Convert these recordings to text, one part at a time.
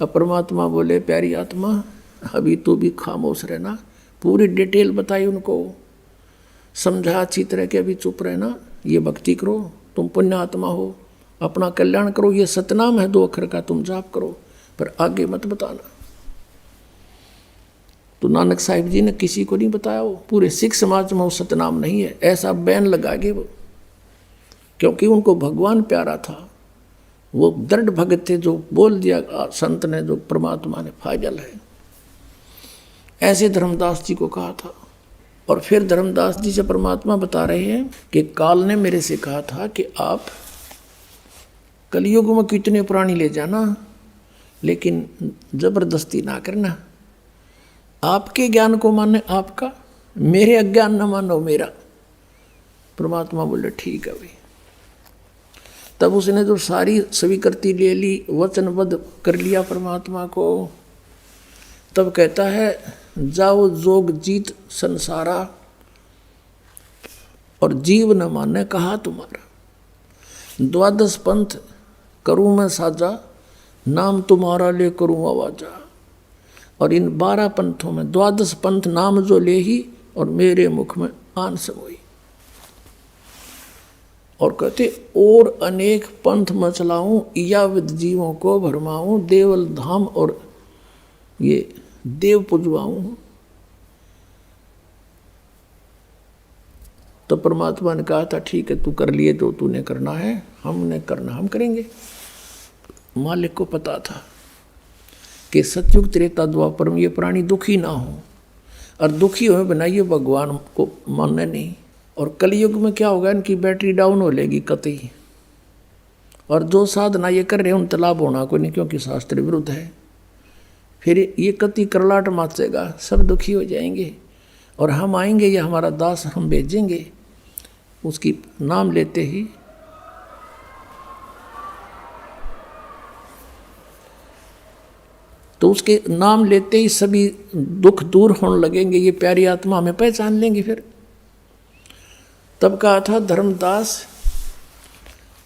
अब परमात्मा बोले प्यारी आत्मा अभी तू भी खामोश रहना, पूरी डिटेल बताई उनको, समझा अच्छी तरह के, अभी चुप रहना, ये भक्ति करो, तुम पुण्य आत्मा हो, अपना कल्याण करो, ये सतनाम है 2 अक्षर का, तुम जाप करो, पर आगे मत बताना। तो नानक साहिब जी ने किसी को नहीं बताया, वो पूरे सिख समाज में वो सतनाम नहीं है, ऐसा बैन लगा गए वो, क्योंकि उनको भगवान प्यारा था, वो दृढ़ भगत थे, जो बोल दिया संत ने, जो परमात्मा ने, फाइनल है। ऐसे धर्मदास जी को कहा था। और फिर धर्मदास जी से परमात्मा बता रहे हैं कि काल ने मेरे से कहा था कि आप कलयुग में कितने प्राणी ले जाना, लेकिन जबरदस्ती ना करना, आपके ज्ञान को माने आपका, मेरे अज्ञान न मानो मेरा। परमात्मा बोले ठीक है भाई। तब उसने जो सारी स्वीकृति ले ली, वचनबद्ध कर लिया परमात्मा को, तब कहता है जाओ जोग जीत संसारा, और जीव न माने कहा तुम्हारा, 12 पंथ करूं मैं साजा, नाम तुम्हारा ले करूं आवाजा। और इन 12 पंथों में 12 पंथ नाम जो ले ही, और मेरे मुख में आन समोई। और कहते और अनेक पंथ मचलाऊं, या विद जीवों को भरमाऊं, देवल धाम और ये देव पुजवाऊं। तो परमात्मा ने कहा था ठीक है, तू कर लिए जो तूने करना है, हमने करना हम करेंगे। मालिक को पता था कि सतयुग त्रेता द्वापर में ये प्राणी दुखी ना हो, और दुखी हुए बिना ये भगवान को मानने नहीं। और कलयुग में क्या होगा, इनकी बैटरी डाउन हो लेगी कतई, और जो साधना ये कर रहे हैं उन तालाब होना कोई नहीं, क्योंकि शास्त्र विरुद्ध है। फिर ये कति करलाट मचेगा, सब दुखी हो जाएंगे, और हम आएंगे, ये हमारा दास हम भेजेंगे, उसकी नाम लेते ही तो उसके नाम लेते ही सभी दुख दूर होने लगेंगे, ये प्यारी आत्मा हमें पहचान लेंगी। फिर तब कहा था धर्मदास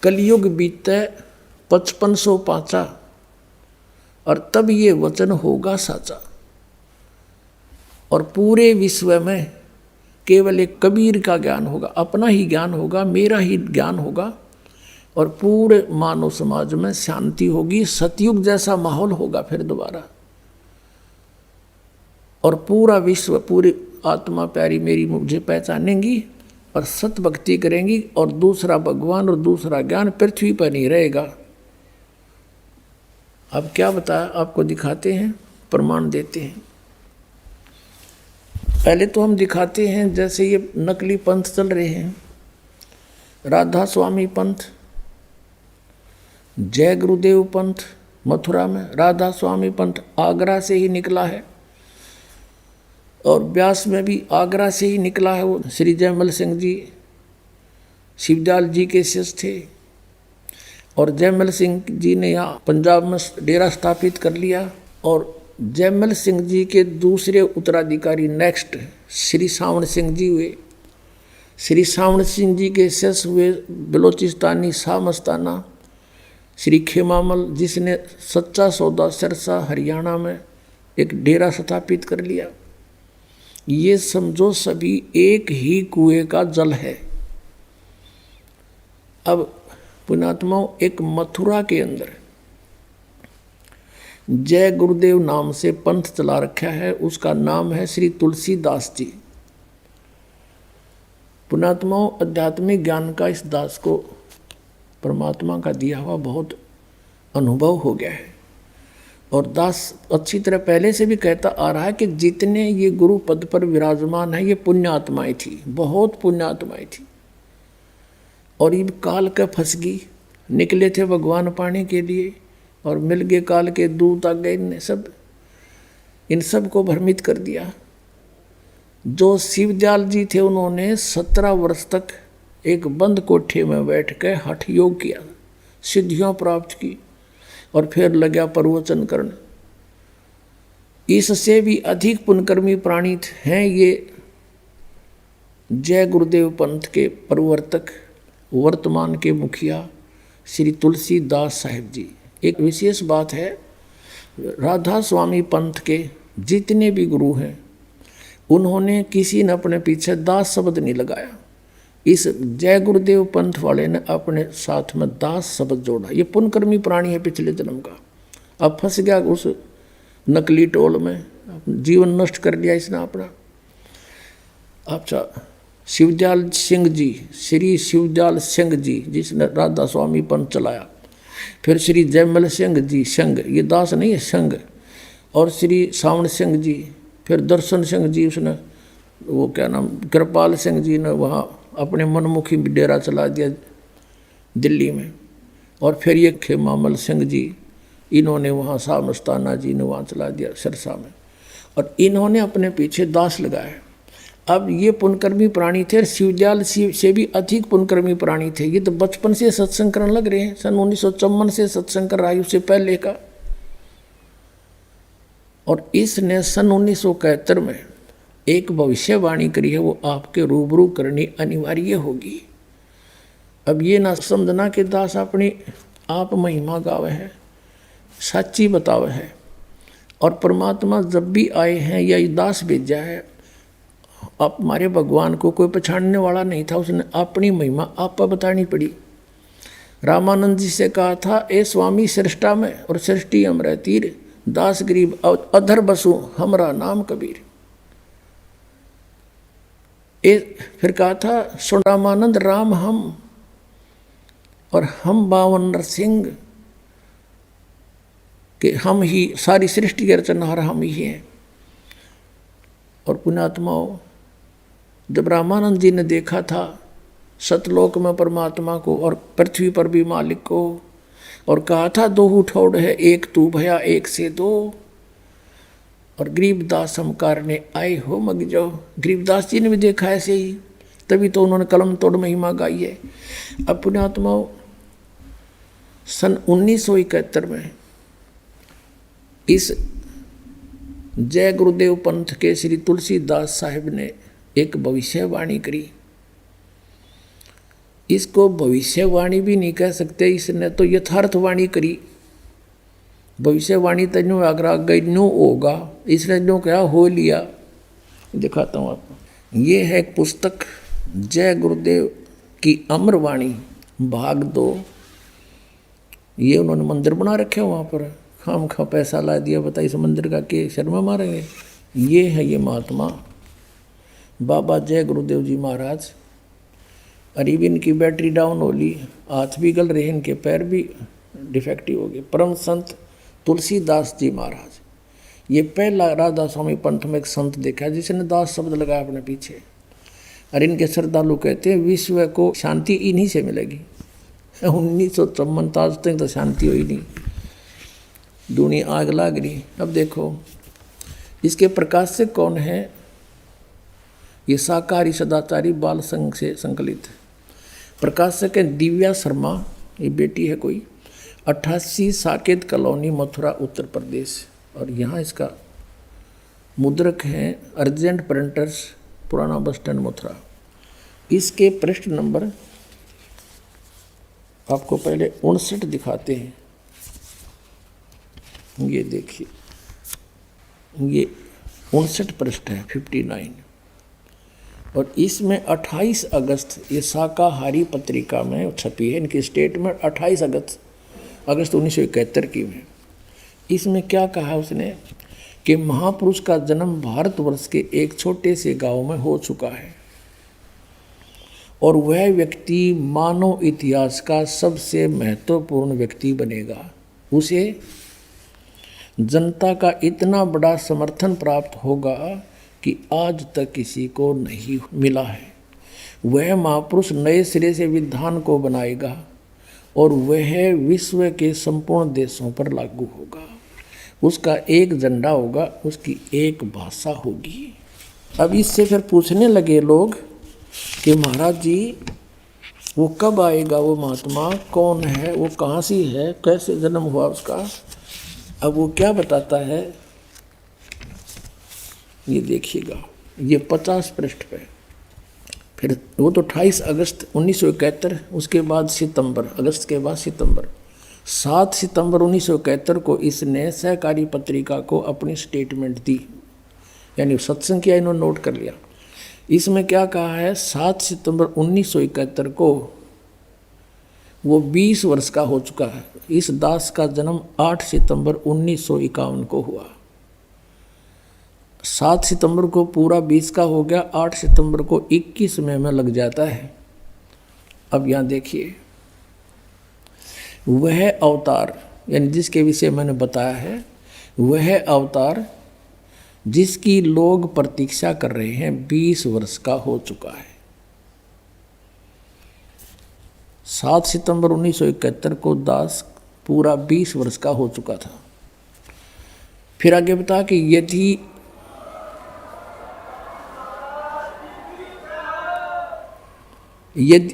कलयुग बीते 5500 पाँचा, और तब ये वचन होगा साचा। और पूरे विश्व में केवल एक कबीर का ज्ञान होगा, अपना ही ज्ञान होगा, मेरा ही ज्ञान होगा, और पूरे मानव समाज में शांति होगी, सतयुग जैसा माहौल होगा फिर दोबारा। और पूरा विश्व, पूरी आत्मा प्यारी मेरी मुझे पहचानेंगी और सत भक्ति करेंगी, और दूसरा भगवान और दूसरा ज्ञान पृथ्वी पर नहीं रहेगा। अब क्या बताया, आपको दिखाते हैं, प्रमाण देते हैं। पहले तो हम दिखाते हैं जैसे ये नकली पंथ चल रहे हैं, राधा स्वामी पंथ, जय गुरुदेव पंथ मथुरा में, राधा स्वामी पंथ आगरा से ही निकला है, और व्यास में भी आगरा से ही निकला है। वो श्री जयमल सिंह जी शिवदयाल जी के शिष्य थे, और जयमल सिंह जी ने यहाँ पंजाब में डेरा स्थापित कर लिया। और जयमल सिंह जी के दूसरे उत्तराधिकारी नेक्स्ट श्री सावण सिंह जी हुए। श्री सावण सिंह जी के शिष्य हुए बलोचिस्तानी शाह मस्ताना श्री खेमामल, जिसने सच्चा सौदा सिरसा हरियाणा में एक डेरा स्थापित कर लिया। ये समझो सभी एक ही कुएं का जल है। अब पुण्यात्माओं, एक मथुरा के अंदर जय गुरुदेव नाम से पंथ चला रखा है, उसका नाम है श्री तुलसीदास जी। पुण्यात्माओं, आध्यात्मिक ज्ञान का इस दास को परमात्मा का दिया हुआ बहुत अनुभव हो गया है, और दास अच्छी तरह पहले से भी कहता आ रहा है कि जितने ये गुरु पद पर विराजमान है, ये पुण्य आत्माएं थी, बहुत पुण्य आत्माएं थी, और ये काल का फंसगी निकले थे भगवान पाने के लिए, और मिल गए काल के दूत आ गए, इनने सब इन सब को भ्रमित कर दिया। जो शिवदयाल जी थे, उन्होंने 17 वर्ष तक एक बंद कोठे में बैठ कर हठ योग किया, सिद्धियां प्राप्त की, और फिर लगा प्रवचन करने। इससे भी अधिक पुण्यकर्मी प्राणी हैं ये जय गुरुदेव पंथ के प्रवर्तक, वर्तमान के मुखिया श्री तुलसीदास साहिब जी। एक विशेष बात है, राधा स्वामी पंथ के जितने भी गुरु हैं उन्होंने किसी ने अपने पीछे दास शब्द नहीं लगाया। इस जय गुरुदेव पंथ वाले ने अपने साथ में दास शब्द जोड़ा। ये पुण्यकर्मी प्राणी है पिछले जन्म का, अब फंस गया उस नकली टोल में, जीवन नष्ट कर लिया इसने अपना। अच्छा, शिवदयाल सिंह जी, श्री शिवदयाल सिंह जी जिसने राधा स्वामी पंथ चलाया, फिर श्री जयमल सिंह जी संघ, ये दास नहीं है संघ, और श्री सावण सिंह जी, फिर दर्शन सिंह जी, उसने वो क्या नाम कृपाल सिंह जी ने वहाँ अपने मनमुखी डेरा चला दिया दिल्ली में, और फिर ये खेमामल सिंह जी, इन्होंने वहाँ शाह मस्ताना जी ने वहाँ चला दिया सिरसा में, और इन्होंने अपने पीछे दास लगाए। अब ये पुण्यकर्मी प्राणी थे, और शिवदयाल शिव से भी अधिक पुण्यकर्मी प्राणी थे। ये तो बचपन से सत्संग करने लग रहे हैं, सन 1954 से सत्संग कर रहा है, उससे पहले का। और इसने सन 1971 में एक भविष्यवाणी करी है, वो आपके रूबरू करनी अनिवार्य होगी। अब ये ना समझना कि दास अपनी आप महिमा गावे है, सच्ची बतावे है। और परमात्मा जब भी आए हैं या ये दास भेजा है, आप हमारे भगवान को कोई पछाड़ने वाला नहीं था, उसने अपनी महिमा आप बतानी पड़ी। रामानंद जी से कहा था, ए स्वामी सृष्टा में और सृष्टि हमरे तीर, दास गरीब अधर बसु हमरा नाम कबीर। फिर कहा था, सुन रामानंद राम हम और हम बावन नरसिंह, कि हम ही सारी सृष्टि के रचनहार हम ही हैं। और पुण्यात्माओं, जब रामानंद जी ने देखा था सतलोक में परमात्मा को और पृथ्वी पर भी मालिक को, और कहा था दो ठोड़ है एक तू भया एक से दो, और गरीबदास हम कारने आए हो मग जाओ। गरीबदास जी ने भी देखा ऐसे ही, तभी तो उन्होंने कलम तोड़ महिमा गाई है। अब पुण्यात्माओं, सन 1971 में इस जय गुरुदेव पंथ के श्री तुलसीदास साहिब ने एक भविष्यवाणी करी। इसको भविष्यवाणी भी नहीं कह सकते, इसने तो यथार्थवाणी करी। भविष्यवाणी तनु आगरा गई नो होगा, इसने जो क्या हो लिया। दिखाता हूँ आपको, ये है एक पुस्तक जय गुरुदेव की अमरवाणी भाग 2। ये उन्होंने मंदिर बना रखे वहाँ पर, खाम खा पैसा ला दिया, बताइए इस मंदिर का के शर्मा मारेंगे। ये है ये महात्मा बाबा जय गुरुदेव जी महाराज। अरीब इनकी बैटरी डाउन हो ली, हाथ भी गल रहे, इनके पैर भी डिफेक्टिव हो गए। परम संत तुलसीदास जी महाराज, ये पहला राधा स्वामी पंथ में एक संत देखा जिसने दास शब्द लगाया अपने पीछे। और इनके श्रद्धालु कहते हैं विश्व को शांति इन्हीं से मिलेगी। 1954 आज तक तो शांति हुई नहीं, दुनिया आग लाग रही। अब देखो इसके प्रकाशक कौन है, ये शाकाहारी सदाचारी बाल संघ से संकलित है। प्रकाशक है दिव्या शर्मा, ये बेटी है कोई, 88 साकेत कॉलोनी मथुरा उत्तर प्रदेश। और यहाँ इसका मुद्रक है अर्जेंट प्रिंटर्स पुराना बस स्टैंड मथुरा। इसके पृष्ठ नंबर आपको पहले 59 दिखाते हैं। ये देखिए, ये 59 पृष्ठ है, 59। और इसमें 28 अगस्त ये शाकाहारी पत्रिका में छपी है, इनकी स्टेटमेंट 28 अगस्त 1971 की में। इसमें क्या कहा उसने कि महापुरुष का जन्म भारतवर्ष के एक छोटे से गांव में हो चुका है और वह व्यक्ति मानव इतिहास का सबसे महत्वपूर्ण व्यक्ति बनेगा। उसे जनता का इतना बड़ा समर्थन प्राप्त होगा कि आज तक किसी को नहीं मिला है। वह महापुरुष नए सिरे से विधान को बनाएगा और वह विश्व के संपूर्ण देशों पर लागू होगा। उसका एक झंडा होगा, उसकी एक भाषा होगी। अब इससे फिर पूछने लगे लोग कि महाराज जी वो कब आएगा, वो महात्मा कौन है, वो कहाँ से है, कैसे जन्म हुआ उसका। अब वो क्या बताता है ये देखिएगा, ये 50 पृष्ठ पे। फिर वो तो 28 अगस्त 1971, उसके बाद सितंबर, अगस्त के बाद सितंबर 7 सितंबर 1971 को इसने सहकारी पत्रिका को अपनी स्टेटमेंट दी, यानी सत्संग किया, इन्होंने नोट कर लिया। इसमें क्या कहा है, 7 सितंबर 1971 को वो 20 वर्ष का हो चुका है। इस दास का जन्म 8 सितंबर 1951 को हुआ। 7 सितंबर को पूरा 20 का हो गया, 8 सितंबर को 21 में लग जाता है। अब यहाँ देखिए, वह अवतार, यानी जिसके विषय मैंने बताया है, वह अवतार जिसकी लोग प्रतीक्षा कर रहे हैं 20 वर्ष का हो चुका है। 7 सितंबर 1971 को दास पूरा 20 वर्ष का हो चुका था। फिर आगे बता कि यदि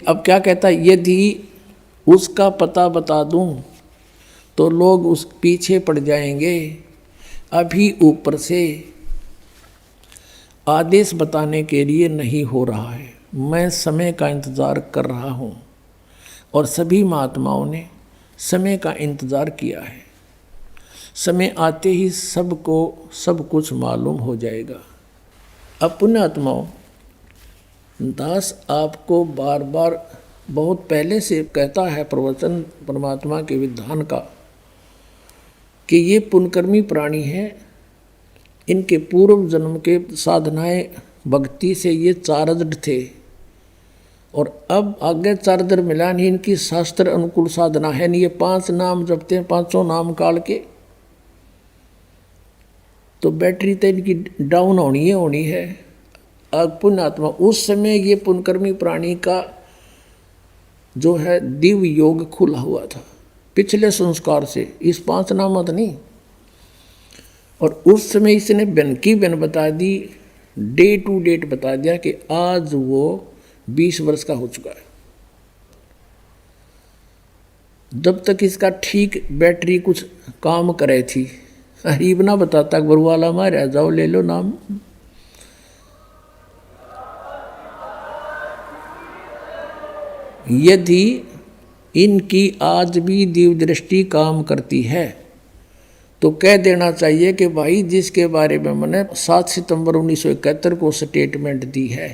अब क्या कहता है, यदि उसका पता बता दूं तो लोग उस पीछे पड़ जाएंगे। अभी ऊपर से आदेश बताने के लिए नहीं हो रहा है, मैं समय का इंतज़ार कर रहा हूँ और सभी महात्माओं ने समय का इंतज़ार किया है। समय आते ही सबको सब कुछ मालूम हो जाएगा। अब पुण्यात्माओं, दास आपको बार बार बहुत पहले से कहता है प्रवचन परमात्मा के विधान का कि ये पुण्यकर्मी प्राणी हैं, इनके पूर्व जन्म के साधनाएं भक्ति से ये चारजड़ थे और अब आगे चारजड़ मिला नहीं, इनकी शास्त्र अनुकूल साधना है नहीं। ये 5 नाम जपते हैं, 5 नाम काल के, तो बैटरी तो इनकी डाउन होनी है। अब पुण्यात्मा, उस समय ये पुण्यकर्मी प्राणी का जो है दिव्य योग खुला हुआ था पिछले संस्कार से, इस 5 नामत नहीं। और उस समय इसने बन की बन बता दी, डे टू डेट बता दिया कि आज वो 20 वर्ष का हो चुका है। जब तक इसका ठीक बैटरी कुछ काम करे थी, हरीब ना बताता गुरुवाला मारा जाओ ले लो नाम। यदि इनकी आज भी दिव्य दृष्टि काम करती है तो कह देना चाहिए कि भाई जिसके बारे में मैंने 7 सितंबर 1971 को स्टेटमेंट दी है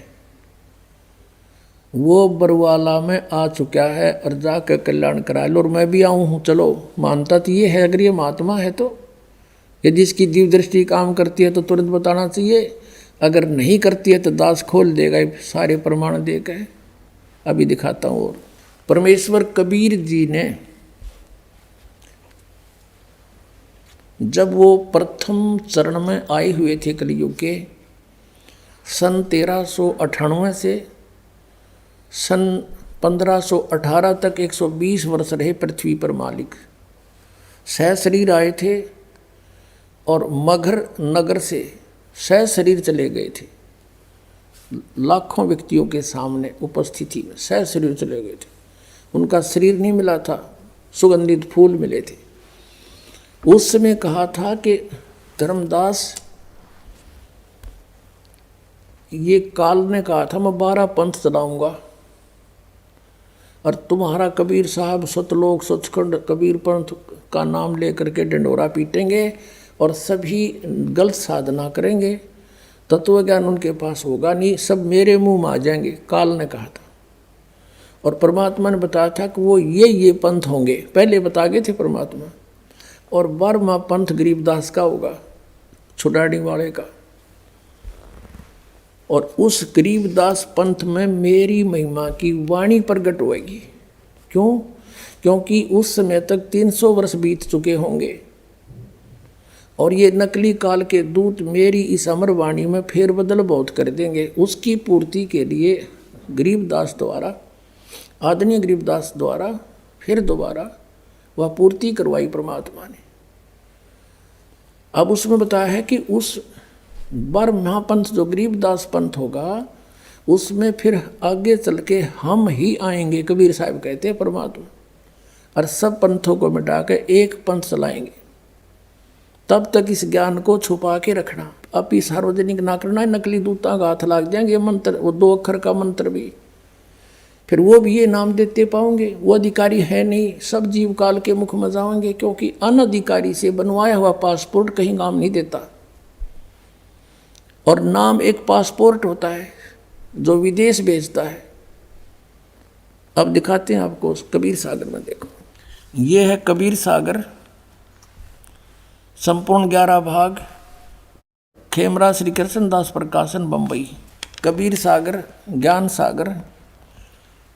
वो बरवाला में आ चुका है और जाकर कल्याण करा लो, और मैं भी आऊँ हूँ। चलो, मानता तो ये है, अगर ये महात्मा है तो, यदि इसकी दिव्य दृष्टि काम करती है तो तुरंत बताना चाहिए, अगर नहीं करती है तो दास खोल देगा, सारे प्रमाण देकर। अभी दिखाता हूँ। और परमेश्वर कबीर जी ने जब वो प्रथम चरण में आए हुए थे कलयुग के, सन 1398 से सन 1518 तक 120 वर्ष रहे पृथ्वी पर मालिक। सहशरीर आए थे और मगध नगर से सहशरीर चले गए थे। लाखों व्यक्तियों के सामने उपस्थिति में सहशरीर चले गए थे। उनका शरीर नहीं मिला था, सुगंधित फूल मिले थे। उस समय कहा था कि धर्मदास, ये काल ने कहा था मैं 12 पंथ चलाऊंगा और तुम्हारा कबीर साहब सतलोक सचखंड कबीर पंथ का नाम लेकर के डंडोरा पीटेंगे और सभी गलत साधना करेंगे, तत्व ज्ञान उनके पास होगा नहीं, सब मेरे मुंह में आ जाएंगे, काल ने कहा था। और परमात्मा ने बताया था कि वो ये पंथ होंगे, पहले बता गए थे परमात्मा। और 12वां पंथ गरीबदास का होगा, छुड़ाने वाले का। और उस गरीबदास पंथ में मेरी महिमा की वाणी प्रकट होएगी। क्यों? क्योंकि उस समय तक 300 वर्ष बीत चुके होंगे और ये नकली काल के दूत मेरी इस अमर वाणी में फेरबदल बहुत कर देंगे। उसकी पूर्ति के लिए गरीबदास द्वारा, आदरणीय गरीबदास द्वारा फिर दोबारा वह पूर्ति करवाई परमात्मा ने। अब उसमें बताया है कि उस 12वां पंथ जो गरीबदास पंथ होगा, उसमें फिर आगे चल के हम ही आएंगे, कबीर साहब कहते हैं परमात्मा, और सब पंथों को मिटा के एक पंथ चलाएंगे। तब तक इस ज्ञान को छुपा के रखना, अब ही सार्वजनिक ना करना। नकली दूतां का हाथ लग जाएंगे। मंत्र, वो 2 अक्षर का मंत्र भी फिर वो भी ये नाम देते पाओगे, वो अधिकारी है नहीं, सब जीव काल के मुख में जाओगे, क्योंकि अनधिकारी से बनवाया हुआ पासपोर्ट कहीं काम नहीं देता। और नाम एक पासपोर्ट होता है जो विदेश भेजता है। अब दिखाते हैं आपको कबीर सागर में, देखो ये है कबीर सागर, संपूर्ण 11 भाग, खेमरा श्री कृष्ण दास प्रकाशन बंबई। कबीर सागर, ज्ञान सागर,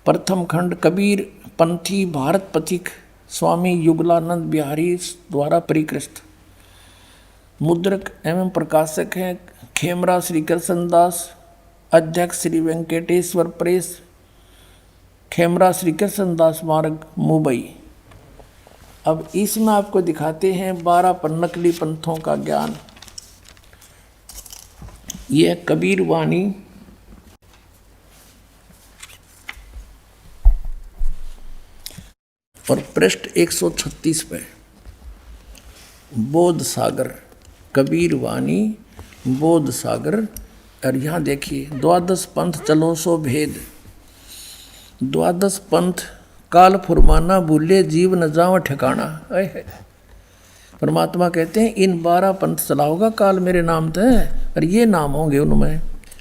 प्रथम खंड, कबीर पंथी भारत पथिक स्वामी युगलानंद बिहारी द्वारा परिकृत। मुद्रक एवं प्रकाशक हैं खेमरा श्री कृष्ण दास, अध्यक्ष श्री वेंकटेश्वर प्रेस, खेमरा श्री कृष्ण दास मार्ग मुंबई। अब इसमें आपको दिखाते हैं 12 नकली पंथों का ज्ञान। यह कबीर वाणी, और पृष्ठ 136 पे बोध सागर, कबीर वाणी बोध सागर। और यहाँ देखिए 12 पंथ चलो सो भेद, 12 पंथ काल फुरमाना भूले जीव न जाओ ठिकाना। परमात्मा कहते हैं इन 12 पंथ चलाओगा काल मेरे नाम थे, और ये नाम होंगे उनमें,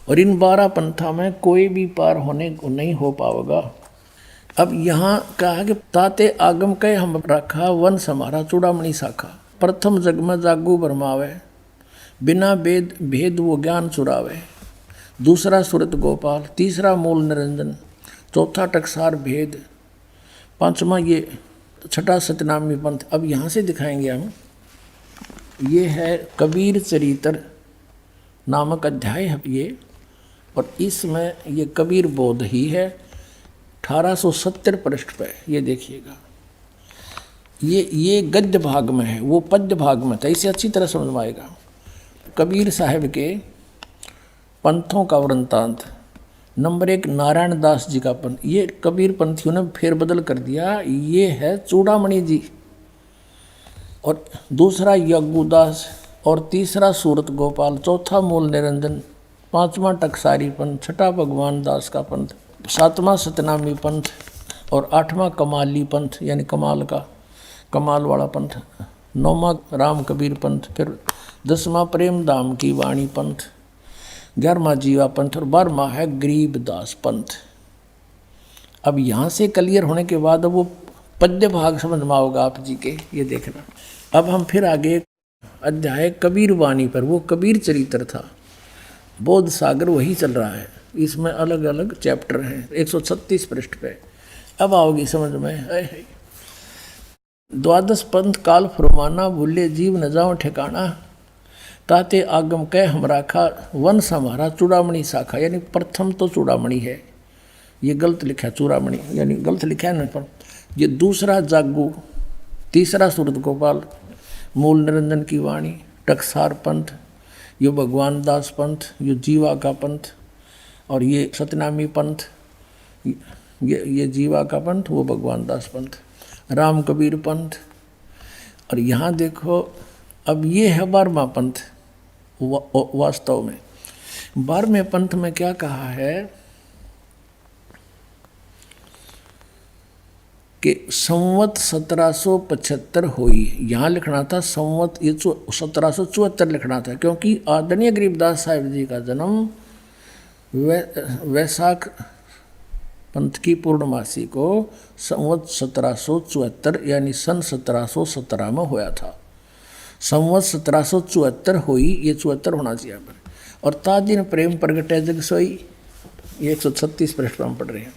और इन 12 पंथा में कोई भी पार होने को नहीं हो पाओगा। अब यहाँ कहा कि ताते आगम कह हम रखा, वन समारा चूड़ामणि शाखा। प्रथम जग में जागू भरमावे, बिना भेद भेद वो ज्ञान चुरावे। दूसरा सूरत गोपाल, तीसरा मूल निरंजन, चौथा टकसार भेद, पांचवा ये, छठा सतनामी पंथ। अब यहाँ से दिखाएंगे हम, ये है कबीर चरित्र नामक अध्याय है ये, और इसमें ये कबीर बोध ही है। 1870 पृष्ठ पे ये देखिएगा, ये गद्य भाग में है, वो पद्य भाग में था, इसे अच्छी तरह समझ में आएगा। कबीर साहब के पंथों का वृंतांत। नंबर 1 नारायण दास जी का पंथ, ये कबीर पंथियों ने फेरबदल कर दिया, ये है चूड़ामणि जी। और दूसरा यज्ञुदास, और तीसरा सूरत गोपाल, चौथा मूल निरंजन, पांचवा टकसारी पंथ, छठा भगवान दास का पंथ, सातवां सतनामी पंथ, और आठवां कमाली पंथ यानी कमाल वाला पंथ, नौवां राम कबीर पंथ, फिर 10वां प्रेम धाम की वाणी पंथ, 11वां जीवा पंथ, और 12वां है गरीब दास पंथ। अब यहाँ से क्लियर होने के बाद अब वो पद्य भाग समझ में आओगा आप जी के, ये देखना। अब हम फिर आगे अध्याय कबीर वाणी पर, वो कबीर चरित्र था, बोध सागर वही चल रहा है, इसमें अलग अलग चैप्टर हैं। 136 पृष्ठ पे अब आओगी समझ में। 12 पंथ काल फुरमाना भूले जीव न जाओ ठिकाना, ताते आगम कह हम राखा, वंश हमारा चूड़ामणि शाखा। यानी प्रथम तो चूड़ामणि है, ये गलत लिखा है, चूड़ामणि यानी गलत लिखा है ना, पर ये दूसरा जागू, तीसरा सूरत गोपाल, मूल निरंजन की वाणी, टकसार पंथ, यो भगवान दास पंथ, यो जीवा का पंथ, और ये सतनामी पंथ, ये जीवा का पंथ, वो भगवान दास पंथ, राम कबीर पंथ। और यहाँ देखो अब ये है 12वां पंथ। वास्तव में 12वें पंथ में क्या कहा है कि संवत 1775 हुई, यहाँ लिखना था संवत, ये 1774 लिखना था, क्योंकि आदरणीय गरीबदास साहिब जी का जन्म वैशाख पंथ की पूर्णमासी को संवत 1774 यानी सन 1717 में होया था। संवत 1774 हुई, ये 74 होना चाहिए पर। और ताजिन प्रेम प्रगटे जग सोई, ये 136 पृष्ठ पर हम पढ़ रहे हैं।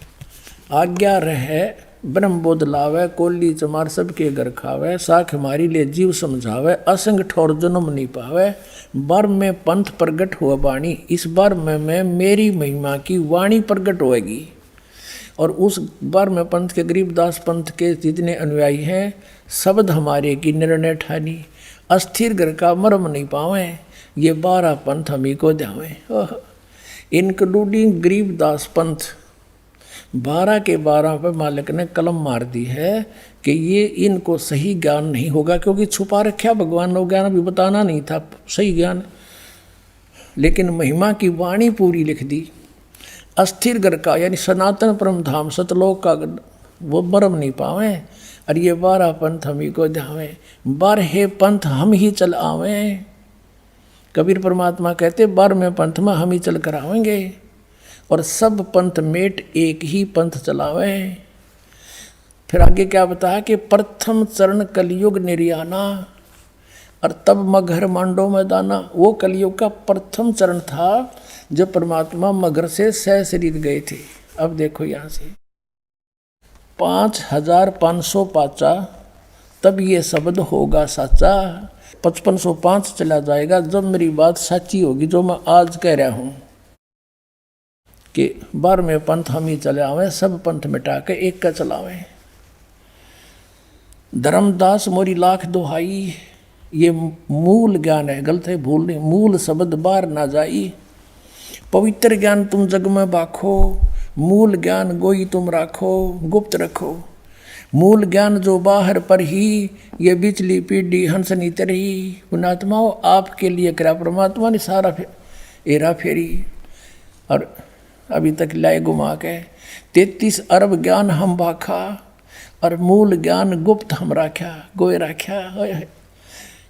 आज्ञा रहे ब्रह्म बोध लावे, कोली चमार सबके घर खावे, साख हमारी ले जीव समझावे, असंग ठोर जन्म नहीं पावे, बर में पंथ प्रगट हुआ वाणी, इस बार में मेरी महिमा की वाणी प्रगट होएगी। और उस बार में पंथ के गरीबदास पंथ के जितने अनुयायी हैं, शब्द हमारे की निर्णय ठानी, अस्थिर घर का मर्म नहीं पावे, ये 12 पंथ हमी को ध्यावे। इंक्लूडिंग गरीबदास पंथ 12 के 12 पे मालिक ने कलम मार दी है कि ये इनको सही ज्ञान नहीं होगा, क्योंकि छुपा रखा भगवान ने ज्ञान, अभी बताना नहीं था सही ज्ञान, लेकिन महिमा की वाणी पूरी लिख दी। अस्थिर घर का यानी सनातन परम धाम सतलोक का वो मरम नहीं पावे। और ये 12 पंथ हम ही को ध्यावे, 12 पंथ हम ही चल आवे। कबीर परमात्मा कहते 12वें पंथ में हम ही चल कर आवेंगे और सब पंथ मेट एक ही पंथ चलावे। फिर आगे क्या बताया कि प्रथम चरण कलयुग निर्याना और तब मगर मांडो में दाना। वो कलयुग का प्रथम चरण था जब परमात्मा मगर से सह शरीर गए थे। अब देखो यहाँ से 5500 पाचा तब ये शब्द होगा साचा। 5505 चला जाएगा जब मेरी बात सच्ची होगी जो मैं आज कह रहा हूँ कि 12वें पंथ हम ही चले आवे, सब पंथ मिटा के एक का चलावे। धर्मदास मोरी लाख दुहाई, ये मूल ज्ञान है, गलत है भूल नहीं। मूल शब्द बाहर ना जाई, पवित्र ज्ञान तुम जग में बाखो, मूल ज्ञान गोई तुम राखो, गुप्त रखो। मूल ज्ञान जो बाहर पर ही, ये बिचली पीढ़ी हंसनी तरही। पुणात्माओं आपके लिए करा परमात्मा ने सारा एरा फेरी और अभी तक लाए घुमा के 33 अरब ज्ञान हम बाखा और मूल ज्ञान गुप्त हम राख्या गोए राख्या।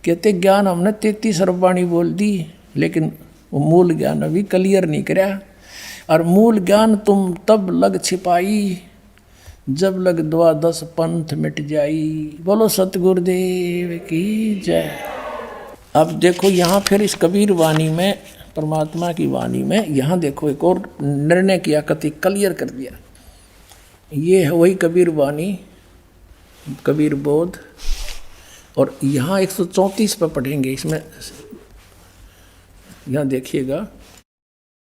कहते ज्ञान हमने 33 अरब वाणी बोल दी लेकिन वो मूल ज्ञान अभी क्लियर नहीं कराया। और मूल ज्ञान तुम तब लग छिपाई जब लग 12 पंथ मिट जाई। बोलो सतगुरुदेव की जय। अब देखो यहाँ फिर इस कबीर वाणी में, परमात्मा की वाणी में, यहाँ देखो एक और निर्णय किया, कति क्लियर कर दिया। ये है वही कबीर वाणी, कबीर बोध। और यहाँ 134 पर पढ़ेंगे। इसमें यहाँ देखिएगा,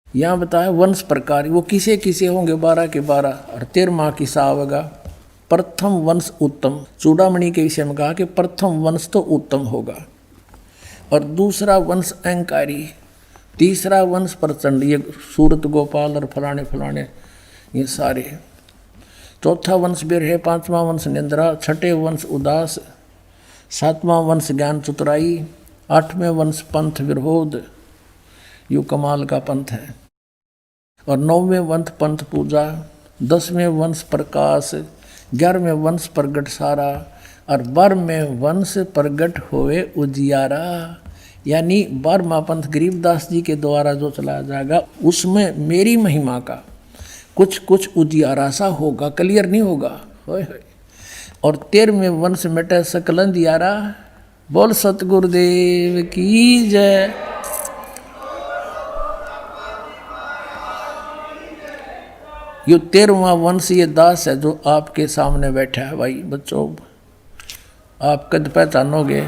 यहाँ बताया वंश प्रकार वो किसे किसे होंगे 12 के 12 और 13 की सावगा। प्रथम वंश उत्तम, चूड़ामणि के विषय में कहा कि प्रथम वंश तो उत्तम होगा। और दूसरा वंश अहंकारी, तीसरा वंश प्रचंड, ये सूरत गोपाल और फलाने फलाने ये सारे। चौथा वंश बिरहे, 5वां वंश निंद्रा, 6ठे वंश उदास, 7वां वंश ज्ञान चतुराई, 8वें वंश पंथ विरोध, यू कमाल का पंथ है। और 9वें वंश पंथ पूजा, 10वें वंश प्रकाश, 11वें वंश प्रगट सारा और 12वें वंश प्रगट होए उजियारा। यानी 12वां पंथ गरीबदास जी के द्वारा जो चलाया जाएगा उसमें मेरी महिमा का कुछ कुछ उजियारा सा होगा, क्लियर नहीं होगा। और 13वें वंश मिटे सकल अंधियारा। बोल सतगुरुदेव की जय। ये 13वां वंश ये दास है जो आपके सामने बैठा है। भाई बच्चों आप कद पहचानोगे।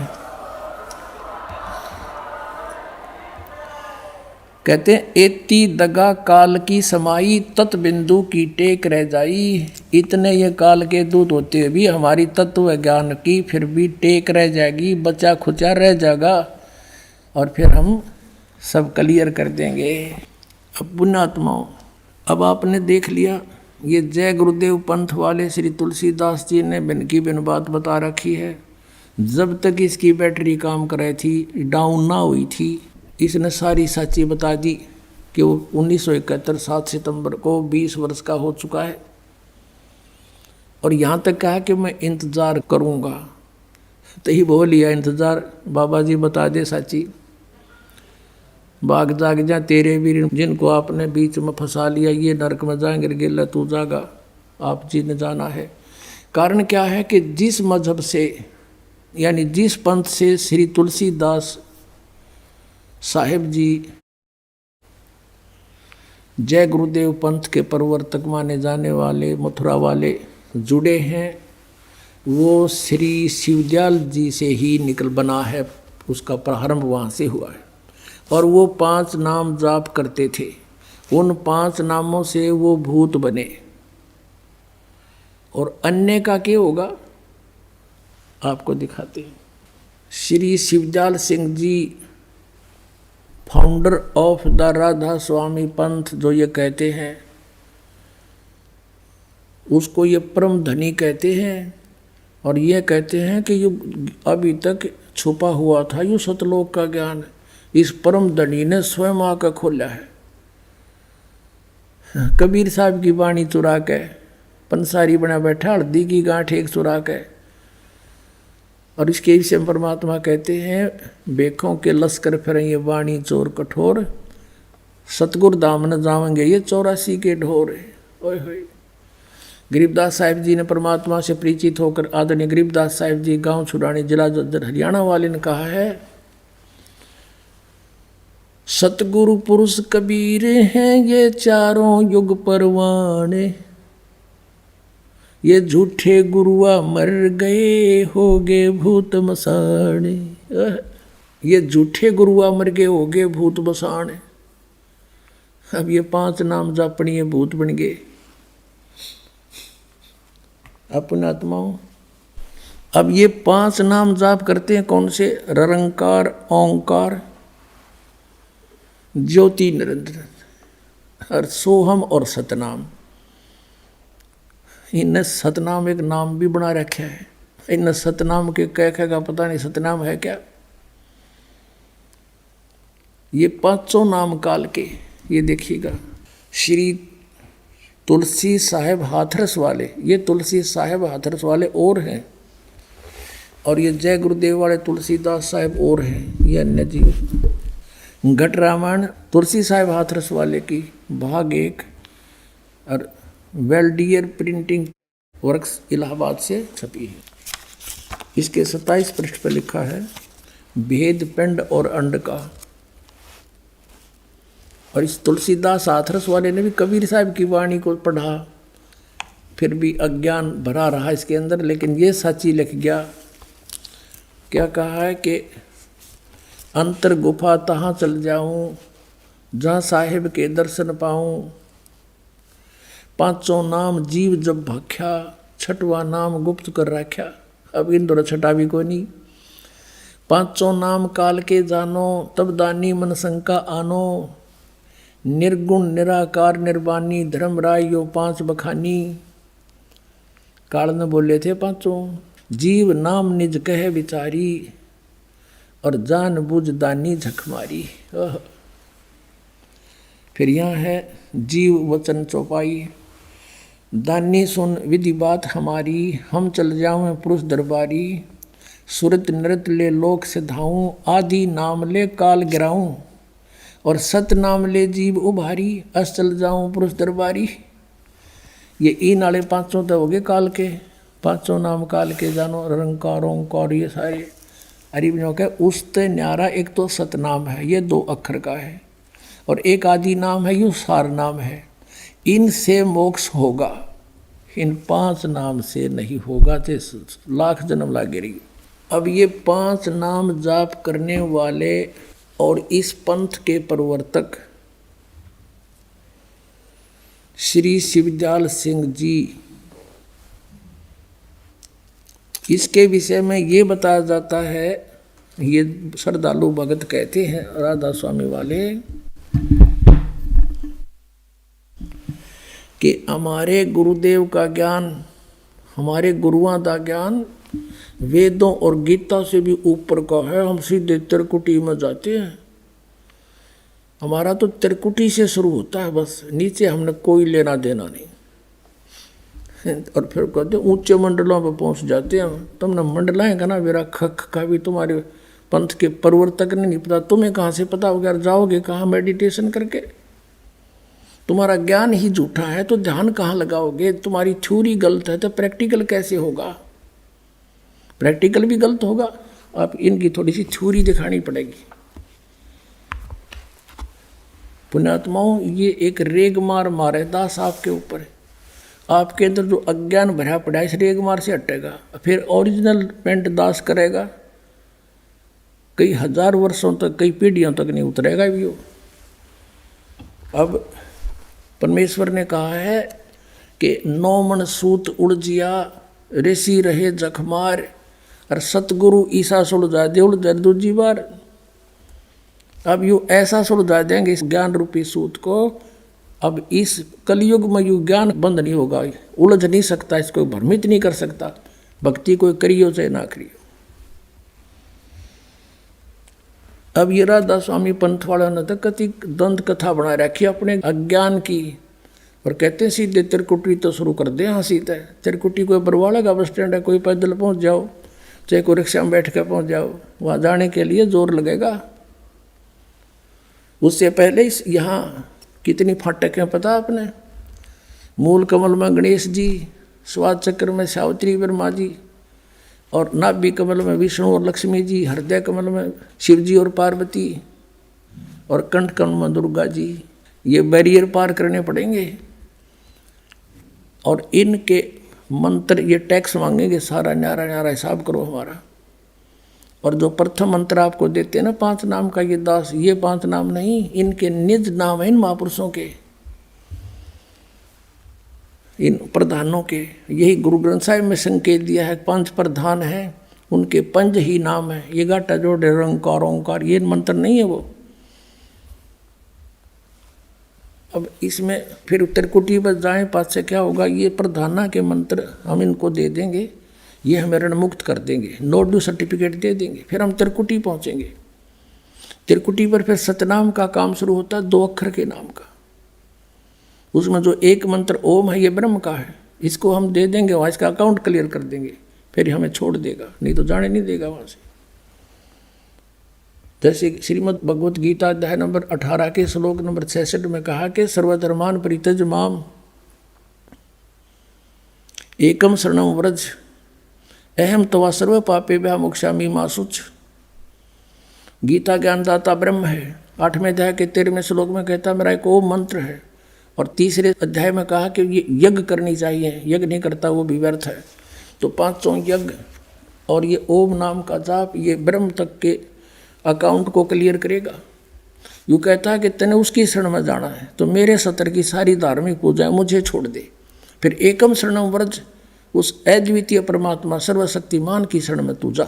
कहते हैं एती दगा काल की समाई, तत् बिंदु की टेक रह जाई। इतने ये काल के दूत होते हुए भी हमारी तत्व ज्ञान की फिर भी टेक रह जाएगी, बचा खुचा रह जाएगा और फिर हम सब क्लियर कर देंगे। अब पुण्यात्माओं, अब आपने देख लिया ये जय गुरुदेव पंथ वाले श्री तुलसीदास जी ने बिन की बिन बात बता रखी है। जब तक इसकी बैटरी काम कर रही थी, डाउन ना हुई थी, इसने सारी सच्ची बता दी कि वो 1971 7 सितंबर को 20 वर्ष का हो चुका है। और यहाँ तक कहा कि मैं इंतज़ार करूँगा। तो ही बोल लिया इंतज़ार, बाबा जी बता दे सच्ची। बाग जाग जा तेरे वीर, जिनको आपने बीच में फंसा लिया ये नरक में जाएंगे, गिरगिल्ला तू जागा, आप जी ने जाना है। कारण क्या है कि जिस मजहब से यानी जिस पंथ से श्री तुलसीदास साहिब जी जय गुरुदेव पंथ के प्रवर्तक माने जाने वाले मथुरा वाले जुड़े हैं, वो श्री शिवदयाल जी से ही निकल बना है, उसका प्रारंभ वहाँ से हुआ है। और वो 5 नाम जाप करते थे, उन 5 नामों से वो भूत बने। और अन्य का क्या होगा आपको दिखाते हैं। Shri Shivdayal Singh ji founder of the Radha स्वामी पंथ जो ये कहते हैं, उसको ये परम धनी कहते हैं। और ये कहते हैं कि ये अभी तक छुपा हुआ था ये सतलोक का ज्ञान इस परम धनी ने स्वयं आकर खोला है। कबीर साहब की वाणी चुरा के पंसारी बना बैठा, हल्दी की गांठ एक चुरा के। और इसके विषय में परमात्मा कहते हैं, बेखों के लश्कर फिरें ये वाणी चोर कठोर, सतगुर धाम न जावेंगे ये 84 के ढोर। ओए होए। गरीबदास साहिब जी ने परमात्मा से परिचित होकर, आदरणीय गरीबदास साहिब जी गांव छुड़ानी जिला जज्जर हरियाणा वाले ने कहा है, सतगुरु पुरुष कबीर हैं ये चारों युग परवाने, ये झूठे गुरुआ मर गए हो गए भूत मसाने। ये झूठे गुरुआ मर गए हो गए भूत मसाने। अब ये 5 नाम जापनी ये भूत बन गए अपने आत्माओं। अब ये 5 नाम जाप करते हैं कौन से? ररंकार, ओंकार, ज्योति निरंतर और सोहम और सतनाम। इनने सतनाम एक नाम भी बना रखा है। इन सतनाम के कह का पता नहीं सतनाम है क्या। ये 500 नाम काल के, ये देखिएगा। श्री तुलसी साहेब हाथरस वाले, ये तुलसी साहेब हाथरस वाले और हैं, और ये जय गुरुदेव वाले तुलसीदास साहेब और हैं, ये अन्य जीव। घट रामायण तुलसी साहेब हाथरस वाले की भाग 1 और वेल्डियर प्रिंटिंग वर्क्स इलाहाबाद से छपी है। इसके 27 पृष्ठ पर लिखा है भेद पिंड और अंड का। और इस तुलसीदास हाथरस वाले ने भी कबीर साहब की वाणी को पढ़ा, फिर भी अज्ञान भरा रहा इसके अंदर, लेकिन ये सच्ची लिख गया। क्या कहा है कि अंतर गुफा तहाँ चल जाऊं जहाँ साहिब के दर्शन पाऊं, 500 नाम जीव जब भाख्या, 6वां नाम गुप्त कर रख्या। अब इन दोनों छठा भी कोई नहीं। 500 नाम काल के जानो, तब दानी मन शंका आनो, निर्गुण निराकार निर्वाणी धर्म राय यो 5 बखानी। काल ने बोले थे 500, जीव नाम निज कहे विचारी, और जान बुझ दानी झकमारी। फिर यहाँ है जीव वचन चौपाई, दानी सुन विधि बात हमारी, हम चल जाऊँ पुरुष दरबारी, सुरत नृत ले लोक से धाऊँ, आदि नाम ले काल गिराऊँ, और सत नाम ले जीव उभारी, अस चल जाऊँ पुरुष दरबारी। ये इन वाले 500 तो हो गए काल के, 500 नाम काल के जानो, रंकार ओंकार ये सारे हरिवनों के। उसते न्यारा एक तो सतनाम है, ये 2 अक्षर का है, और एक आदि नाम है, यू सार नाम है। इनसे मोक्ष होगा, इन 5 नाम से नहीं होगा, तो लाख जन्म लागे रही। अब ये 5 नाम जाप करने वाले और इस पंथ के प्रवर्तक श्री शिवदयाल सिंह जी, इसके विषय में ये बताया जाता है, ये श्रद्धालु भगत कहते हैं राधा स्वामी वाले, कि हमारे गुरुदेव का ज्ञान, हमारे गुरुओं का ज्ञान वेदों और गीता से भी ऊपर का है। हम सीधे त्रिकुटी में जाते हैं, हमारा तो त्रिकुटी से शुरू होता है, बस नीचे हमने कोई लेना देना नहीं। और फिर कहते ऊंचे मंडलों पर पहुंच जाते हैं। तुमने मंडलाएं का ना मेरा खख का भी तुम्हारे पंथ के प्रवर्तक ने नहीं पता, तुम्हें कहाँ से पता होगा? जाओगे कहाँ मेडिटेशन करके? तुम्हारा ज्ञान ही झूठा है तो ध्यान कहाँ लगाओगे? तुम्हारी थ्योरी गलत है तो प्रैक्टिकल कैसे होगा? प्रैक्टिकल भी गलत होगा। आप इनकी थोड़ी सी थ्योरी दिखानी पड़ेगी। पुण्यात्माओं, ये एक रेग मार मारे दास आपके ऊपर है। आपके अंदर जो अज्ञान भरा पड़ा है इस रेग मार से हटेगा, फिर ओरिजिनल पेंट दास करेगा, कई हजार वर्षों तक, कई पीढ़ियों तक नहीं उतरेगा भी वो। अब परमेश्वर ने कहा है कि 9 मन सूत उड़जिया, ऋषि रहे जखमार, और सतगुरु ईसा सुलझा दे उड़ दूजी बार। अब यू ऐसा सुलझा देंगे इस ज्ञान रूपी सूत को, अब इस कलयुग में यू ज्ञान बंद नहीं होगा, उलझ नहीं सकता, इसको भ्रमित नहीं कर सकता। भक्ति कोई करियो चाहे ना करियो। अब ये राधा स्वामी पंथ वालों ने तो कति दंत कथा बना रखी अपने अज्ञान की, और कहते हैं सीधे त्रिकुटी तो शुरू कर दे। हाँ सीधा है त्रिकुटी, कोई बरवाड़ा का बस स्टैंड है, कोई पैदल पहुंच जाओ, चाहे कोई रिक्शा में बैठ कर पहुंच जाओ, वहाँ जाने के लिए जोर लगेगा। उससे पहले यहाँ कितनी फाटक है पता आपने? मूल कमल में गणेश जी, स्वाद चक्र में सावित्री ब्रह्मा जी, और नाभि कमल में विष्णु और लक्ष्मी जी, हृदय कमल में शिव जी और पार्वती, और कंठ कमल में दुर्गा जी। ये बैरियर पार करने पड़ेंगे और इनके मंत्र ये टैक्स मांगेंगे सारा, न्यारा न्यारा हिसाब करो हमारा। और जो प्रथम मंत्र आपको देते हैं ना 5 नाम का, ये दास, ये 5 नाम नहीं, इनके निज नाम है इन महापुरुषों के, इन प्रधानों के। यही गुरु ग्रंथ साहिब में संकेत दिया है, 5 प्रधान हैं, उनके 5 ही नाम है। ये गाटा जोड़े रंकार ओंकार, ये मंत्र नहीं है वो। अब इसमें फिर त्रिकुटी पर जाएं, पास से क्या होगा? ये प्रधाना के मंत्र हम इनको दे देंगे, ये हमें ऋण मुक्त कर देंगे, नो ड्यू सर्टिफिकेट दे देंगे। फिर हम त्रिकुटी पहुंचेंगे। त्रिकुटी पर फिर सतनाम का काम शुरू होता है, 2 अक्षर के नाम का। उसमें जो एक मंत्र ओम है, ये ब्रह्म का है, इसको हम दे देंगे, वहाँ इसका अकाउंट क्लियर कर देंगे, फिर हमें छोड़ देगा, नहीं तो जाने नहीं देगा वहाँ से। जैसे श्रीमद् भगवत गीता अध्याय नंबर 18 के श्लोक नंबर 66 में कहा कि सर्वधर्मान परित्यज माम एकम शरणम व्रज अहम तवा सर्व पापेभ्यः मोक्षामि मा शुच। गीता ज्ञानदाता ब्रह्म है। 8वें अध्याय के 13वें श्लोक में कहता मेरा एक ओम मंत्र है। और 3रे अध्याय में कहा कि ये यज्ञ करनी चाहिए, यज्ञ नहीं करता वो भी व्यर्थ है। तो 5 यज्ञ और ये ओम नाम का जाप, ये ब्रह्म तक के अकाउंट को क्लियर करेगा। यूँ कहता है कि तने उसकी शरण में जाना है तो मेरे सत्र की सारी धार्मिक पूजाएं मुझे छोड़ दे। फिर एकम शरणम व्रज, उस अद्वितीय परमात्मा सर्वशक्तिमान की शरण में तू जा,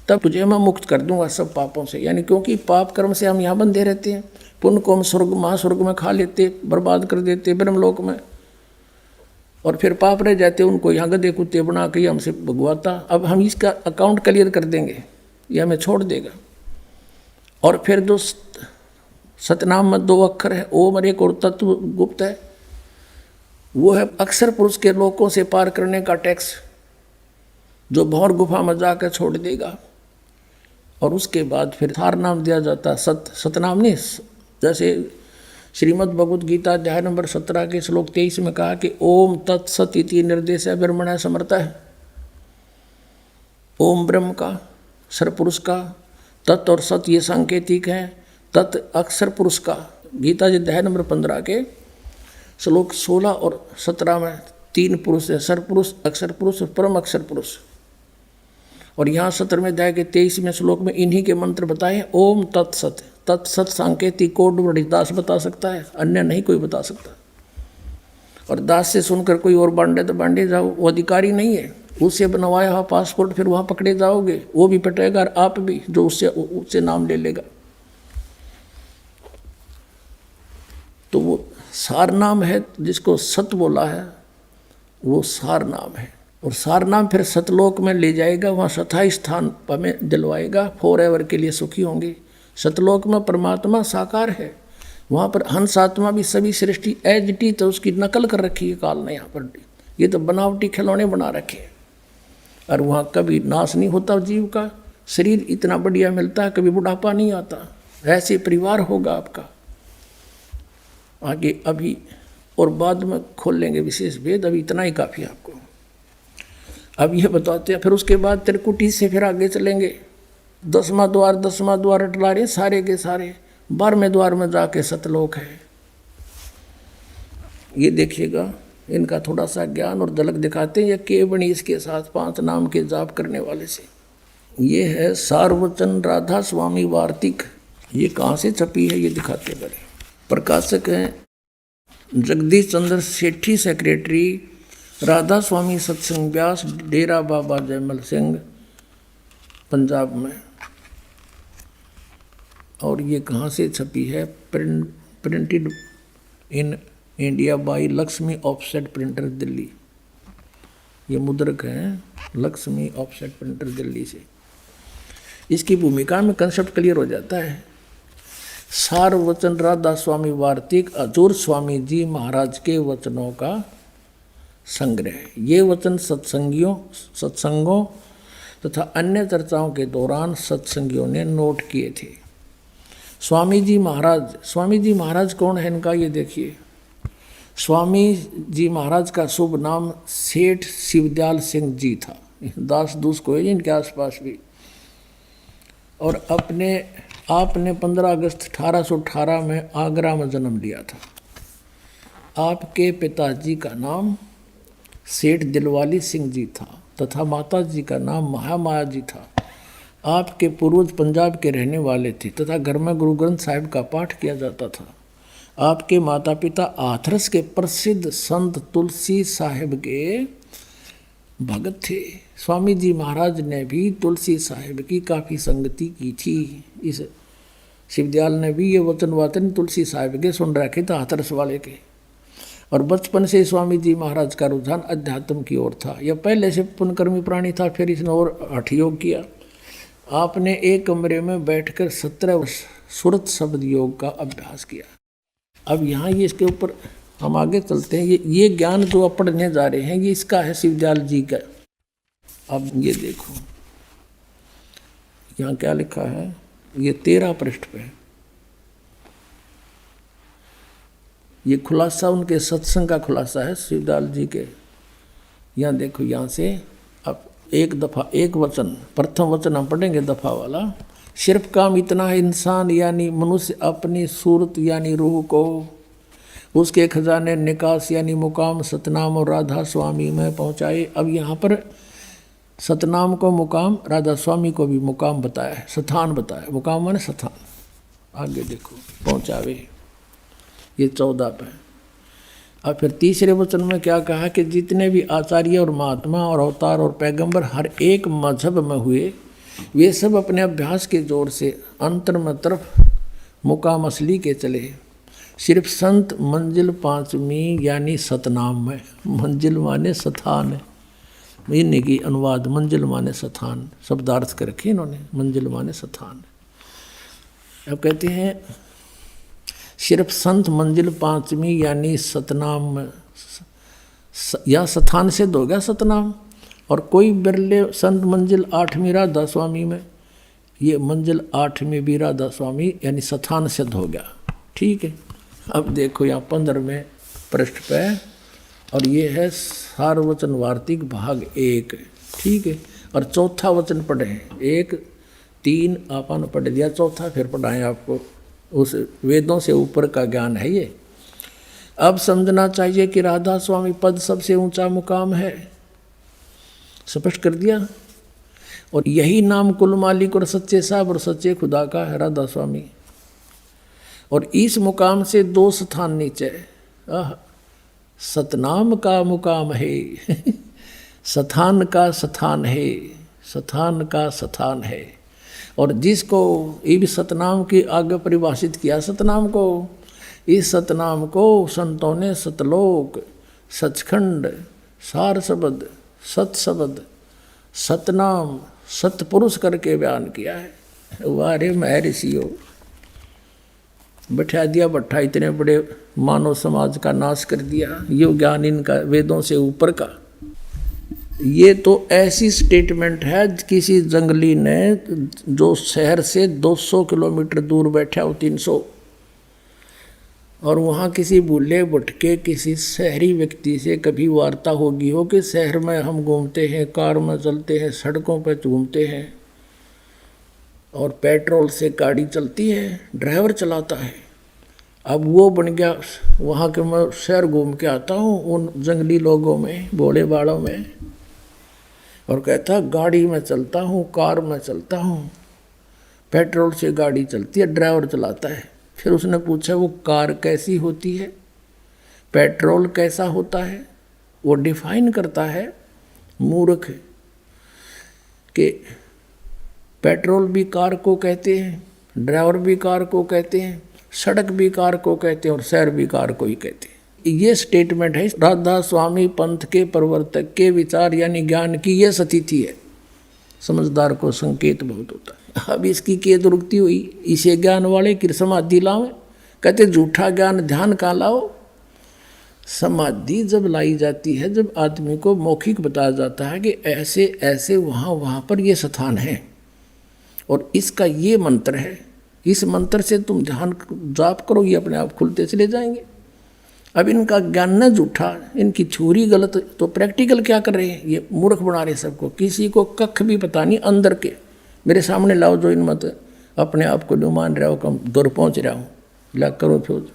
तब तुझे मैं मुक्त कर दूंगा सब पापों से। यानी क्योंकि पाप कर्म से हम यहाँ बंधे रहते हैं, पुण्य को हम स्वर्ग महास्वर्ग में खा लेते, बर्बाद कर देते ब्रह्मलोक में, और फिर पाप रह जाते, उनको यहाँ गधे कुत्ते बना के हमसे भगवाता। अब हम इसका अकाउंट क्लियर कर देंगे, ये हमें छोड़ देगा। और फिर जो सतनाम में 2 अक्षर है, ओम और एक और तत्व गुप्त है, वो है अक्षर पुरुष के लोकों से पार करने का टैक्स, जो भौर गुफा में जाकर छोड़ देगा। और उसके बाद फिर थार नाम दिया जाता है, सतनाम नहीं। जैसे श्रीमद् भगवत गीता अध्याय नंबर 17 के श्लोक 23 में कहा कि ओम तत्सत इति निर्देश ब्रह्मण समर्था है। ओम ब्रह्म का, सरपुरुष का, तत् और सत ये सांकेतिक है, तत् अक्षर पुरुष का। गीता जी अध्याय नंबर 15 के श्लोक 16 और 17 में 3 पुरुष है, सरपुरुष, अक्षर पुरुष और परम अक्षर पुरुष। और यहाँ 17वें अध्याय के 23वें श्लोक में इन्हीं के मंत्र बताए, ओम तत्सत। तत्सत सांकेतिक कोड बड़ी दास बता सकता है, अन्य नहीं कोई बता सकता। और दास से सुनकर कोई और बांटे तो बांटे जाओ, वो अधिकारी नहीं है। उससे बनवाया हुआ पासपोर्ट फिर वहाँ पकड़े जाओगे, वो भी पटेगा और आप भी, जो उससे नाम ले लेगा। तो वो सार नाम है, जिसको सत बोला है वो सार नाम है। और सार नाम फिर सतलोक में ले जाएगा, वहाँ सथाई स्थान हमें दिलवाएगा, फॉरएवर के लिए सुखी होंगे। सतलोक में परमात्मा साकार है, वहाँ पर हंस आत्मा भी सभी सृष्टि एज इट इज, तो उसकी नकल कर रखी है काल ने। यहाँ पर ये तो बनावटी खिलौने बना रखे हैं। और वहाँ कभी नाश नहीं होता जीव का, शरीर इतना बढ़िया मिलता है, कभी बुढ़ापा नहीं आता। ऐसे परिवार होगा आपका। आगे अभी और बाद में खोल लेंगे विशेष भेद, अभी इतना ही काफ़ी आपको। अब ये बताते हैं, फिर उसके बाद त्रिकुटी से फिर आगे चलेंगे। 10वां द्वार अटला रहे सारे के सारे। 12वें द्वार में जाके सतलोक है। ये देखिएगा, इनका थोड़ा सा ज्ञान और झलक दिखाते हैं। ये के बनी इसके साथ 5 नाम के जाप करने वाले से। ये है सार्वचन राधा स्वामी वार्तिक। ये कहाँ से छपी है ये दिखाते बड़े। प्रकाशक हैं जगदीश चंद्र सेठी, सेक्रेटरी राधा स्वामी सत्संग व्यास, डेरा बाबा जयमल सिंह, पंजाब में। और ये कहाँ से छपी है? Printed in India by Lakshmi offset printer Delhi. ये मुद्रक हैं लक्ष्मी ऑफसेट प्रिंटर दिल्ली से। इसकी भूमिका में कंसेप्ट क्लियर हो जाता है। सार वचन राधा स्वामी वार्तिक हजूर स्वामी जी महाराज के वचनों का संग्रह। ये वचन सत्संगों तथा अन्य चर्चाओं के दौरान सत्संगियों ने नोट किए थे। स्वामी जी महाराज कौन है इनका, ये देखिए। स्वामी जी महाराज का शुभ नाम सेठ शिवदयाल सिंह जी था। दास दूस को है इनके आसपास भी। और आपने 15 अगस्त 1818 में आगरा में जन्म लिया था। आपके पिताजी का नाम सेठ दिलवाली सिंह जी था तथा माता जी का नाम महामाया जी था। आपके पूर्वज पंजाब के रहने वाले थे तथा घर में गुरु ग्रंथ साहिब का पाठ किया जाता था। आपके माता पिता हाथरस के प्रसिद्ध संत तुलसी साहिब के भगत थे। स्वामी जी महाराज ने भी तुलसी साहिब की काफ़ी संगति की थी। इस शिवदयाल ने भी ये वचन तुलसी साहिब के सुन रखे थे, हाथरस वाले के। और बचपन से स्वामी जी महाराज का रुझान अध्यात्म की ओर था। यह पहले से पुण्यकर्मी प्राणी था, फिर इसने और हठ योग किया। आपने एक कमरे में बैठकर 17 वर्ष सुरत शब्द योग का अभ्यास किया। अब यहाँ ये इसके ऊपर हम आगे चलते हैं। ये ज्ञान जो आप पढ़ने जा रहे हैं ये इसका है, शिवदयाल जी का। अब ये देखो यहाँ क्या लिखा है, ये 13 पृष्ठ पे है। ये खुलासा उनके सत्संग का खुलासा है शिवदयाल जी के। यहाँ देखो, यहाँ से अब एक दफ़ा एक वचन, प्रथम वचन हम पढ़ेंगे दफ़ा वाला। सिर्फ काम इतना है, इंसान यानी मनुष्य अपनी सूरत यानी रूह को उसके खजाने निकास यानी मुकाम सतनाम और राधा स्वामी में पहुँचाए। अब यहाँ पर सतनाम को मुकाम, राधा स्वामी को भी मुकाम बताया है, स्थान बताया। मुकाम माने स्थान। आगे देखो, पहुँचावे, ये 14 पे। अब फिर तीसरे वचन में क्या कहा कि जितने भी आचार्य और महात्मा और अवतार और पैगंबर हर एक मजहब में हुए, वे सब अपने अभ्यास के जोर से अंतर में तरफ मुकाम असली के चले। सिर्फ संत मंजिल 5वीं यानी सतनाम में, मंजिल माने स्थान है, इन्हीं की अनुवाद मंजिल माने स्थान शब्दार्थ कर रखे इन्होंने, मंजिल माने स्थान। अब कहते हैं सिर्फ संत मंजिल 5वीं यानी सतनाम में, या स्थान से हो गया सतनाम। और कोई बिरले संत मंजिल 8वीं राधा स्वामी में, ये मंजिल 8वीं भी राधा स्वामी यानी स्थान सिद्ध हो गया। ठीक है। अब देखो यहाँ 15वें पृष्ठ पे, और ये है सारवचन वार्तिक भाग 1। ठीक है। और चौथा वचन पढ़े, 1 3 आपने पढ़ दिया, चौथा फिर पढ़ाएं आपको। उस वेदों से ऊपर का ज्ञान है ये। अब समझना चाहिए कि राधा स्वामी पद सबसे ऊंचा मुकाम है, स्पष्ट कर दिया। और यही नाम कुल मालिक और सच्चे साहब और सच्चे खुदा का है, राधा स्वामी। और इस मुकाम से 2 स्थान नीचे, सतनाम का मुकाम है स्थान का स्थान है, स्थान का स्थान है। और जिसको इस सतनाम की आगे परिभाषित किया, सतनाम को, इस सतनाम को संतों ने सतलोक, सचखंड, सार शब्द, सत शब्द, सतनाम, सतपुरुष करके बयान किया है। वारे महर्षियों, बैठा दिया भट्ठा, इतने बड़े मानव समाज का नाश कर दिया। ये ज्ञान इनका वेदों से ऊपर का। ये तो ऐसी स्टेटमेंट है किसी जंगली ने, जो शहर से 200 किलोमीटर दूर बैठा हो, 300, और वहाँ किसी भूले भटके किसी शहरी व्यक्ति से कभी वार्ता होगी हो कि शहर में हम घूमते हैं, कार में चलते हैं, सड़कों पर घूमते हैं, और पेट्रोल से गाड़ी चलती है, ड्राइवर चलाता है। अब वो बन गया वहाँ के, मैं शहर घूम के आता हूँ उन जंगली लोगों में, भोले बाड़ों में, और कहता गाड़ी में चलता हूँ, कार में चलता हूँ, पेट्रोल से गाड़ी चलती है, ड्राइवर चलाता है। फिर उसने पूछा वो कार कैसी होती है, पेट्रोल कैसा होता है, वो डिफाइन करता है मूर्ख कि पेट्रोल भी कार को कहते हैं, ड्राइवर भी कार को कहते हैं, सड़क भी कार को कहते हैं, और शहर भी कार को ही कहते हैं। ये स्टेटमेंट है राधा स्वामी पंथ के प्रवर्तक के विचार यानी ज्ञान की ये स्थिति है। समझदार को संकेत बहुत होता है। अब इसकी केद रुकती हुई, इसे ज्ञान वाले की समाधि लावे। कहते झूठा ज्ञान ध्यान कहाँ लाओ। समाधि जब लाई जाती है, जब आदमी को मौखिक बताया जाता है कि ऐसे ऐसे वहाँ पर ये स्थान है और इसका ये मंत्र है, इस मंत्र से तुम ध्यान जाप करो, ये अपने आप खुलते चले जाएंगे। अब इनका ज्ञान न झूठा, इनकी थ्योरी गलत, तो प्रैक्टिकल क्या कर रहे हैं, ये मूर्ख बना रहे सबको। किसी को कख भी पता नहीं अंदर के। मेरे सामने लाओ जो इन मत अपने आप को जो मान रहा हो कम दूर पहुँच रहा हूँ, ला करो फिर।